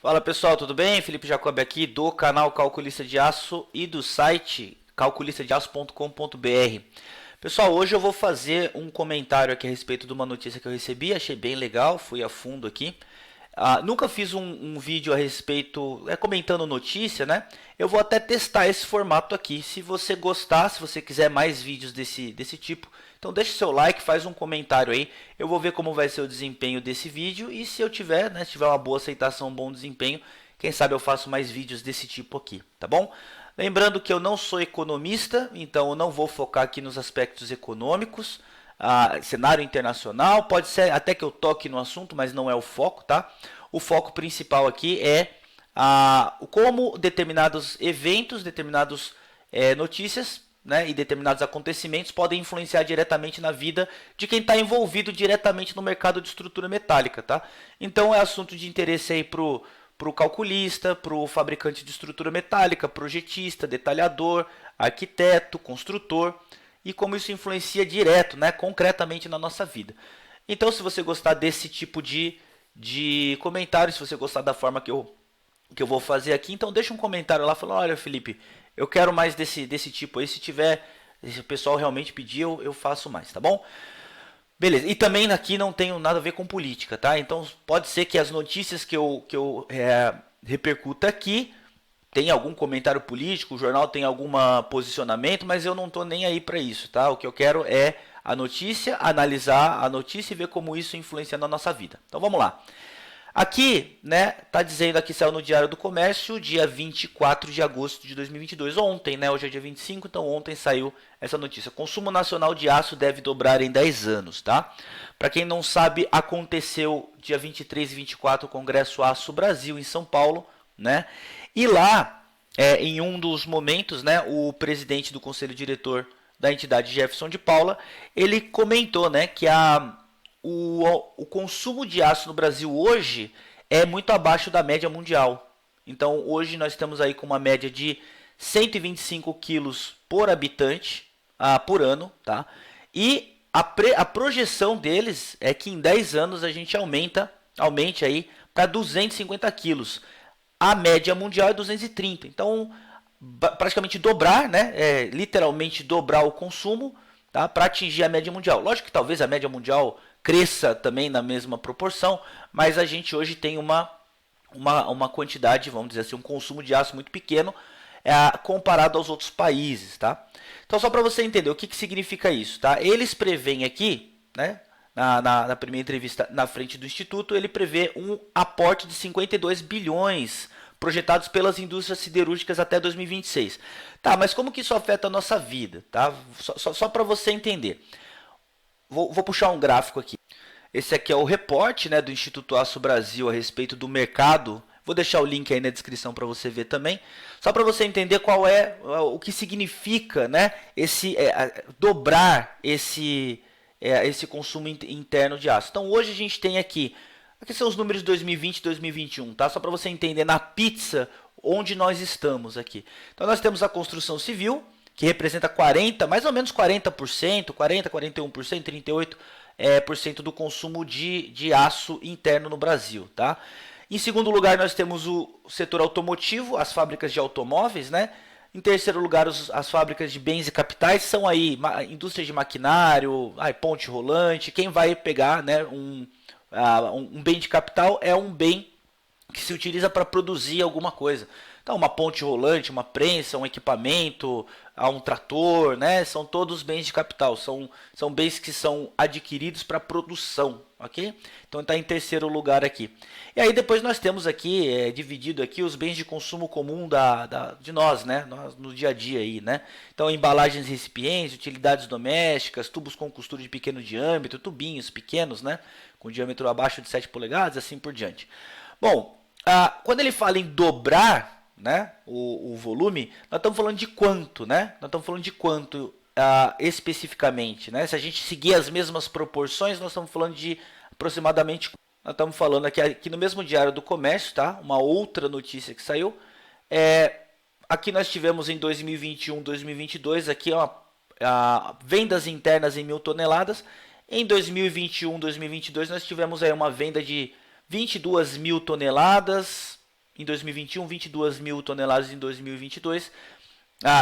Fala pessoal, tudo bem? Felipe Jacob aqui do canal Calculista de Aço e do site calculistadeaço.com.br. Pessoal, hoje eu vou fazer um comentário aqui a respeito de uma notícia que eu recebi, achei bem legal, fui a fundo aqui. Nunca fiz um vídeo a respeito, comentando notícia, né? Eu vou até testar esse formato aqui. Se você gostar, se você quiser mais vídeos desse tipo, então deixa seu like, faz um comentário aí. Eu vou ver como vai ser o desempenho desse vídeo e se eu tiver, né, se tiver uma boa aceitação, um bom desempenho, quem sabe eu faço mais vídeos desse tipo aqui, tá bom? Lembrando que eu não sou economista, então eu não vou focar aqui nos aspectos econômicos. Cenário internacional, pode ser até que eu toque no assunto, mas não é o foco, tá? O foco principal aqui é como determinados eventos, determinadas notícias, né, e determinados acontecimentos podem influenciar diretamente na vida de quem está envolvido diretamente no mercado de estrutura metálica, tá? Então é assunto de interesse aí pro calculista, pro fabricante de estrutura metálica, projetista, detalhador, arquiteto, construtor e como isso influencia direto, né, concretamente na nossa vida. Então, se você gostar desse tipo de comentário, se você gostar da forma que eu vou fazer aqui, então deixa um comentário lá falando, olha Felipe, eu quero mais desse tipo aí, se o pessoal realmente pedir, eu faço mais, tá bom? Beleza, e também aqui não tenho nada a ver com política, tá? Então pode ser que as notícias que eu repercuta aqui tem algum comentário político, o jornal tem algum posicionamento, mas eu não estou nem aí para isso, tá? O que eu quero é a notícia, analisar a notícia e ver como isso influencia na nossa vida. Então vamos lá. Aqui, né, tá dizendo aqui, saiu no Diário do Comércio, dia 24 de agosto de 2022, ontem, né, hoje é dia 25, então ontem saiu essa notícia. Consumo nacional de aço deve dobrar em 10 anos, tá? Para quem não sabe, aconteceu dia 23 e 24 o Congresso Aço Brasil em São Paulo, né? E lá, em um dos momentos, né, o presidente do conselho diretor da entidade, Jefferson de Paula, ele comentou, né, que o consumo de aço no Brasil hoje é muito abaixo da média mundial. Então, hoje nós estamos aí com uma média de 125 quilos por habitante por ano, tá? E a projeção deles é que em 10 anos a gente aumente aí para 250 quilos. A média mundial é 230. Então, praticamente dobrar, né? Literalmente dobrar o consumo, tá? Para atingir a média mundial. Lógico que talvez a média mundial cresça também na mesma proporção, mas a gente hoje tem uma quantidade, vamos dizer assim, um consumo de aço muito pequeno comparado aos outros países, tá? Então, só para você entender o que significa isso, tá? Eles preveem aqui, né? Na primeira entrevista na frente do Instituto, ele prevê um aporte de 52 bilhões projetados pelas indústrias siderúrgicas até 2026. Tá, mas como que isso afeta a nossa vida? Tá? Só para você entender. Vou puxar um gráfico aqui. Esse aqui é o reporte, né, do Instituto Aço Brasil a respeito do mercado. Vou deixar o link aí na descrição para você ver também. Só para você entender qual é o que significa, né, dobrar esse consumo interno de aço. Então hoje a gente tem aqui são os números de 2020 e 2021, tá? Só para você entender na pizza onde nós estamos aqui. Então nós temos a construção civil, que representa 40, mais ou menos 40%, 40, 41%, 38% do consumo de aço interno no Brasil, tá? Em segundo lugar, nós temos o setor automotivo, as fábricas de automóveis, né? Em terceiro lugar, as fábricas de bens e capitais são aí indústria de maquinário, ponte rolante. Quem vai pegar, né, um bem de capital é um bem que se utiliza para produzir alguma coisa. Então, uma ponte rolante, uma prensa, um equipamento, um trator, né? São todos bens de capital. São bens que são adquiridos para produção, ok? Então, está em terceiro lugar aqui. E aí depois nós temos aqui, dividido aqui, os bens de consumo comum de nós, né? Nós, no dia a dia aí, né? Então, embalagens e recipientes, utilidades domésticas, tubos com costura de pequeno diâmetro, tubinhos pequenos, né? Com diâmetro abaixo de 7 polegadas, assim por diante. Bom, quando ele fala em dobrar, né, o volume, nós estamos falando de quanto, né? Nós estamos falando de quanto especificamente, né? Se a gente seguir as mesmas proporções, nós estamos falando de aproximadamente. Nós estamos falando aqui no mesmo Diário do Comércio, tá? Uma outra notícia que saiu. Aqui nós tivemos em 2021, 2022, aqui vendas internas em 1.000 toneladas. Em 2021, 2022, nós tivemos aí uma venda de 22 mil toneladas. em 2021, 22 mil toneladas em 2022,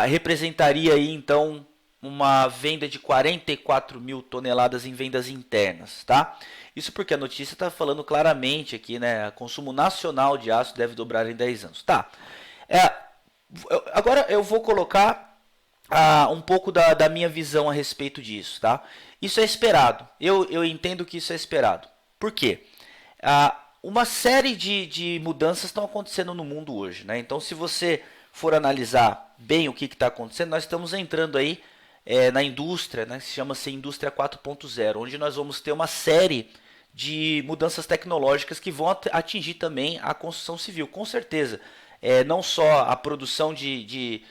representaria aí então uma venda de 44 mil toneladas em vendas internas, tá? Isso porque a notícia está falando claramente aqui, né? O consumo nacional de aço deve dobrar em 10 anos. Tá. Agora eu vou colocar um pouco da minha visão a respeito disso, tá? Isso é esperado. Eu entendo que isso é esperado. Por quê? Uma série de mudanças estão acontecendo no mundo hoje, né? Então, se você for analisar bem o que está acontecendo, nós estamos entrando aí na indústria, né? Que chama-se Indústria 4.0, onde nós vamos ter uma série de mudanças tecnológicas que vão atingir também a construção civil, com certeza. Não só a produção de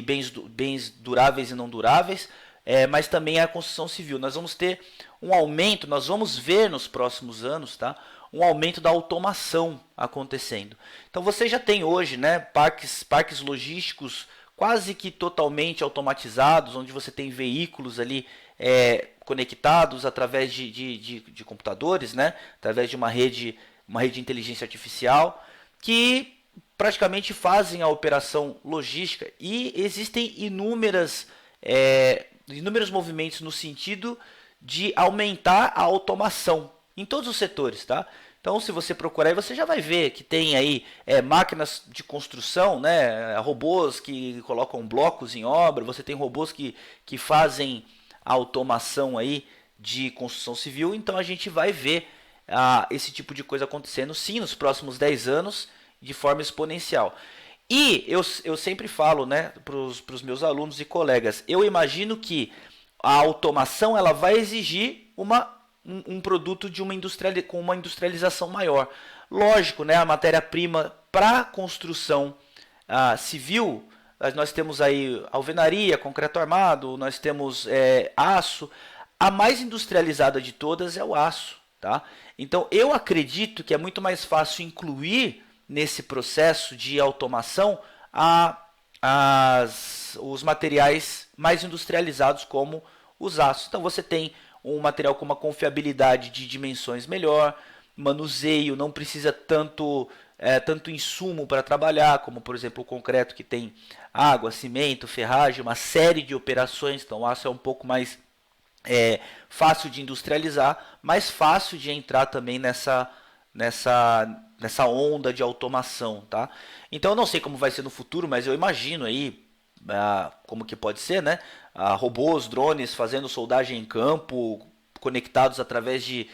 bens duráveis e não duráveis, mas também a construção civil. Nós vamos ter um aumento, nós vamos ver nos próximos anos, tá? Um aumento da automação acontecendo. Então você já tem hoje, né, parques logísticos quase que totalmente automatizados, onde você tem veículos ali conectados através de computadores, né, através de uma rede de inteligência artificial, que praticamente fazem a operação logística. E existem inúmeros movimentos no sentido de aumentar a automação em todos os setores, tá? Então, se você procurar aí, você já vai ver que tem aí máquinas de construção, né? Robôs que colocam blocos em obra, você tem robôs que fazem a automação aí de construção civil. Então, a gente vai ver esse tipo de coisa acontecendo, sim, nos próximos 10 anos, de forma exponencial. E eu sempre falo, né, para os meus alunos e colegas, eu imagino que a automação ela vai exigir um produto com uma industrialização maior. Lógico, né, a matéria-prima para construção civil, nós temos aí alvenaria, concreto armado, nós temos aço. A mais industrializada de todas é o aço, tá? Então eu acredito que é muito mais fácil incluir nesse processo de automação os materiais mais industrializados como os aços. Então você tem um material com uma confiabilidade de dimensões melhor, manuseio, não precisa tanto insumo para trabalhar, como por exemplo o concreto que tem água, cimento, ferragem, uma série de operações. Então o aço é um pouco mais fácil de industrializar, mas fácil de entrar também nessa onda de automação, tá? Então eu não sei como vai ser no futuro, mas eu imagino aí como que pode ser, né? Robôs, drones fazendo soldagem em campo, conectados através de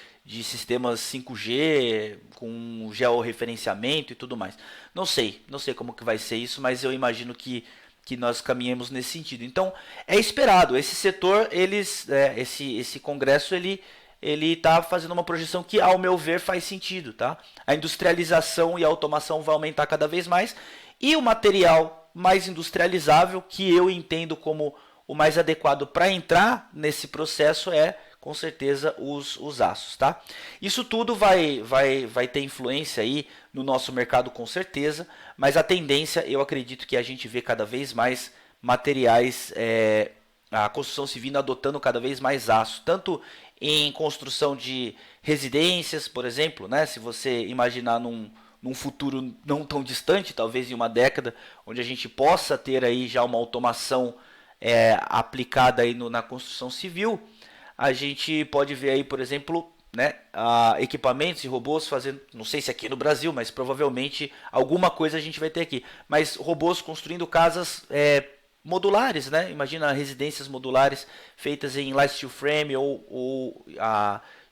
sistemas 5G, com georreferenciamento e tudo mais. Não sei como que vai ser isso, mas eu imagino que nós caminhamos nesse sentido. Então é esperado, esse setor, esse congresso, ele está fazendo uma projeção que, ao meu ver, faz sentido, tá? A industrialização e a automação vai aumentar cada vez mais, e o material mais industrializável, que eu entendo como o mais adequado para entrar nesse processo, com certeza, os aços, tá? Isso tudo vai ter influência aí no nosso mercado, com certeza, mas a tendência, eu acredito que a gente vê cada vez mais materiais, a construção civil adotando cada vez mais aço, tanto em construção de residências, por exemplo, né? Se você imaginar num futuro não tão distante, talvez em uma década, onde a gente possa ter aí já uma automação aplicada aí na construção civil, a gente pode ver aí, por exemplo, né, equipamentos e robôs fazendo, não sei se aqui no Brasil, mas provavelmente alguma coisa a gente vai ter aqui, mas robôs construindo casas modulares, né? Imagina residências modulares feitas em light steel frame ou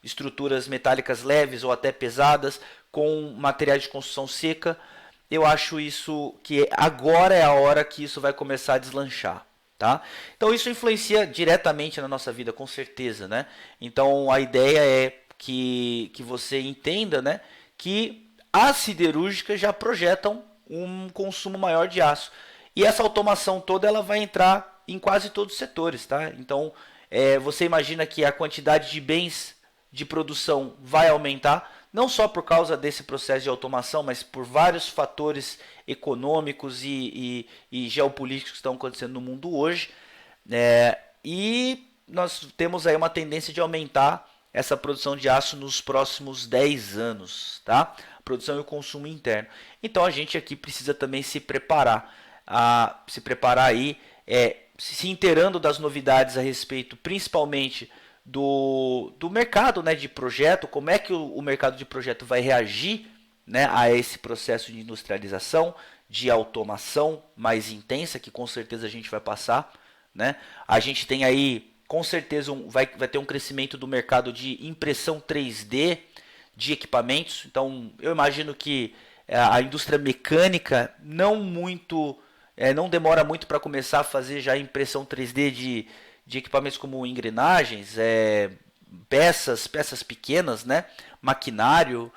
estruturas metálicas leves ou até pesadas com materiais de construção seca. Eu acho isso que agora é a hora que isso vai começar a deslanchar, tá? Então isso influencia diretamente na nossa vida, com certeza, né? Então a ideia é que você entenda, né, que as siderúrgicas já projetam um consumo maior de aço. E essa automação toda ela vai entrar em quase todos os setores, tá? Então, você imagina que a quantidade de bens de produção vai aumentar, não só por causa desse processo de automação, mas por vários fatores econômicos e geopolíticos que estão acontecendo no mundo hoje. E nós temos aí uma tendência de aumentar essa produção de aço nos próximos 10 anos, tá? produção e o consumo interno. Então a gente aqui precisa também se preparar, aí, se inteirando das novidades a respeito, principalmente do mercado, né, de projeto, como é que o mercado de projeto vai reagir, né, a esse processo de industrialização, de automação mais intensa, que com certeza a gente vai passar, né? A gente tem aí, com certeza, vai ter um crescimento do mercado de impressão 3D de equipamentos. Então, eu imagino que a indústria mecânica não demora muito para começar a fazer já impressão 3D de equipamentos como engrenagens, peças pequenas, né? Maquinário,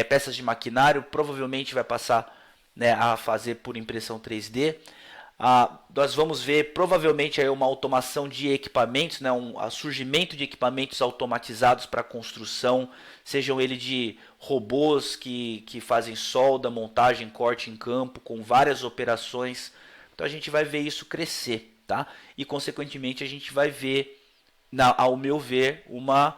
peças de maquinário, provavelmente vai passar, né, a fazer por impressão 3D. Nós vamos ver provavelmente aí uma automação de equipamentos, né, surgimento de equipamentos automatizados para construção, sejam eles de robôs que fazem solda, montagem, corte em campo, com várias operações. Então a gente vai ver isso crescer, tá? E consequentemente a gente vai ver, ao meu ver, uma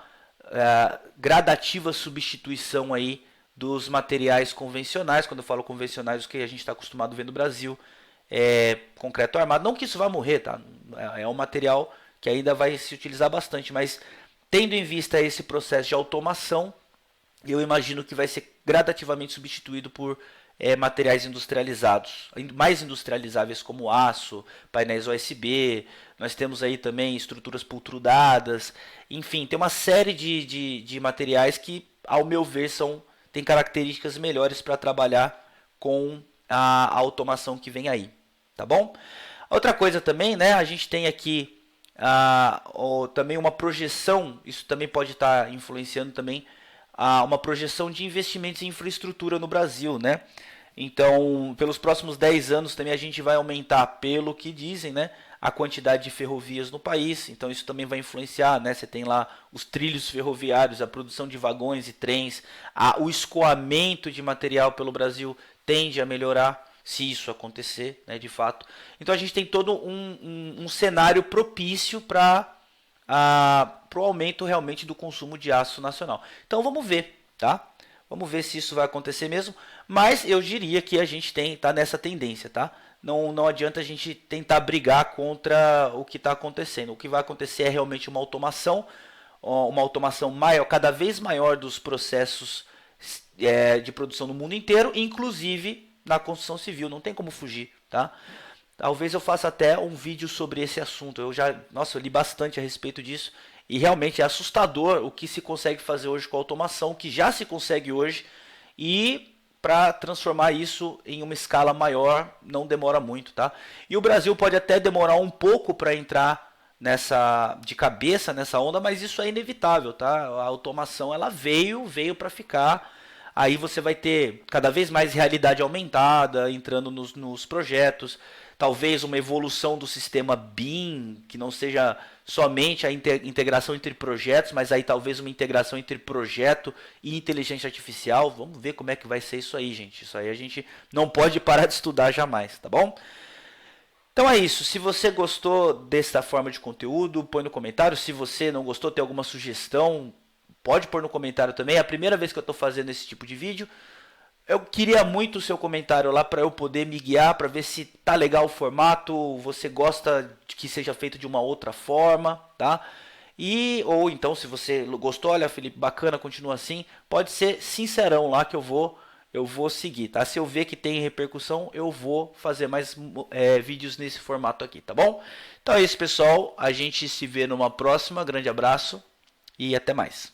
gradativa substituição aí dos materiais convencionais. Quando eu falo convencionais, o que a gente está acostumado a ver no Brasil concreto armado. Não que isso vai morrer, tá? É um material que ainda vai se utilizar bastante, mas tendo em vista esse processo de automação, eu imagino que vai ser gradativamente substituído por materiais industrializados, mais industrializáveis como aço, painéis USB. Nós temos aí também estruturas pultrudadas, enfim, tem uma série de materiais que, ao meu ver, têm características melhores para trabalhar com a automação que vem aí, tá bom? Outra coisa também, né, a gente tem aqui também uma projeção, isso também pode estar influenciando também, uma projeção de investimentos em infraestrutura no Brasil, né? Então, pelos próximos 10 anos também a gente vai aumentar, pelo que dizem, né, a quantidade de ferrovias no país. Então isso também vai influenciar, né? Você tem lá os trilhos ferroviários, a produção de vagões e trens, o escoamento de material pelo Brasil tende a melhorar, se isso acontecer, né, de fato. Então a gente tem todo um cenário propício para o aumento realmente do consumo de aço nacional. Então vamos ver, tá? Vamos ver se isso vai acontecer mesmo, mas eu diria que a gente está nessa tendência, tá? Não adianta a gente tentar brigar contra o que está acontecendo. O que vai acontecer é realmente uma automação maior, cada vez maior dos processos de produção no mundo inteiro, inclusive na construção civil. Não tem como fugir, tá? Talvez eu faça até um vídeo sobre esse assunto. Eu li bastante a respeito disso. E realmente é assustador o que se consegue fazer hoje com a automação, o que já se consegue hoje, e para transformar isso em uma escala maior não demora muito, tá? E o Brasil pode até demorar um pouco para entrar de cabeça nessa onda, mas isso é inevitável, tá? A automação ela veio para ficar. Aí você vai ter cada vez mais realidade aumentada entrando nos projetos. Talvez uma evolução do sistema BIM, que não seja somente a integração entre projetos, mas aí talvez uma integração entre projeto e inteligência artificial. Vamos ver como é que vai ser isso aí, gente. Isso aí a gente não pode parar de estudar jamais, tá bom? Então é isso. Se você gostou dessa forma de conteúdo, põe no comentário. Se você não gostou, tem alguma sugestão, pode pôr no comentário também. É a primeira vez que eu estou fazendo esse tipo de vídeo. Eu queria muito o seu comentário lá para eu poder me guiar, para ver se tá legal o formato, você gosta de que seja feito de uma outra forma, tá? Ou então, se você gostou, olha, Felipe, bacana, continua assim, pode ser sincerão lá que eu vou seguir, tá? Se eu ver que tem repercussão, eu vou fazer mais vídeos nesse formato aqui, tá bom? Então é isso, pessoal, a gente se vê numa próxima, grande abraço e até mais.